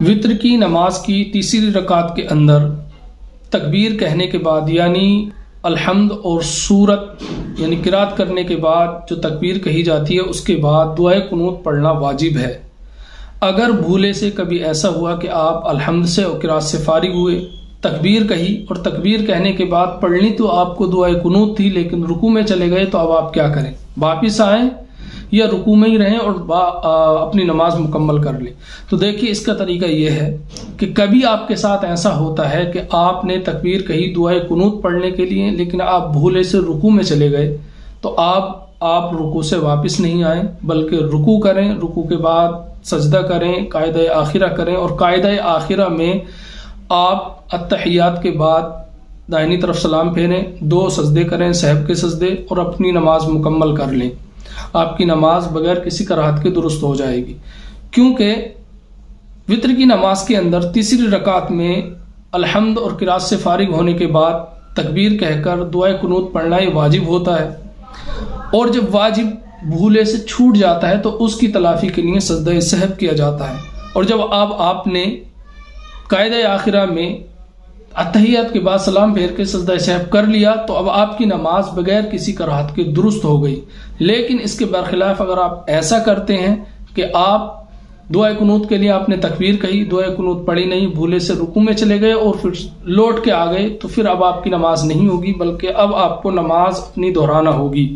وطر کی نماز کی تیسری رکعت کے اندر تکبیر کہنے کے بعد یعنی الحمد اور سورت یعنی قرات کرنے کے بعد جو تکبیر کہی جاتی ہے اس کے بعد دعائے قنوت پڑھنا واجب ہے۔ اگر بھولے سے کبھی ایسا ہوا کہ آپ الحمد سے اور قرات سے فارغ ہوئے، تکبیر کہی اور تکبیر کہنے کے بعد پڑھنی تو آپ کو دعائے قنوت تھی لیکن رکوع میں چلے گئے، تو اب آپ کیا کریں؟ واپس آئیں یا رکوع میں ہی رہیں اور اپنی نماز مکمل کر لیں؟ تو دیکھیے اس کا طریقہ یہ ہے کہ کبھی آپ کے ساتھ ایسا ہوتا ہے کہ آپ نے تکبیر کہی دعائے قنوت پڑھنے کے لیے لیکن آپ بھولے سے رکوع میں چلے گئے، تو آپ رکوع سے واپس نہیں آئیں بلکہ رکوع کریں، رکوع کے بعد سجدہ کریں، قاعدہ آخرہ کریں، اور قاعدہ آخرہ میں آپ التحیات کے بعد دائنی طرف سلام پھیریں، 2 سجدے کریں، سہو کے سجدے، اور اپنی نماز مکمل کر لیں۔ آپ کی نماز بغیر کسی کراہت کے درست ہو جائے گی، کیونکہ وطر کی نماز کے اندر تیسری رکعت میں الحمد اور قرات سے فارغ ہونے کے بعد تکبیر کہہ کر دعائے قنوت پڑھنا یہ واجب ہوتا ہے، اور جب واجب بھولے سے چھوٹ جاتا ہے تو اس کی تلافی کے لیے سجدہ سہو کیا جاتا ہے۔ اور جب آپ نے قاعدہ آخرہ میں اتحیات کے بعد سلام پھیر کے سجدہ سہو کر لیا تو اب آپ کی نماز بغیر کسی کراہت کے درست ہو گئی۔ لیکن اس کے برخلاف اگر آپ ایسا کرتے ہیں کہ آپ دعائے قنوت کے لیے آپ نے تکبیر کہی، دعائے قنوت پڑھی نہیں، بھولے سے رکوع میں چلے گئے اور پھر لوٹ کے آ گئے، تو پھر اب آپ کی نماز نہیں ہوگی بلکہ اب آپ کو نماز اپنی دہرانا ہوگی۔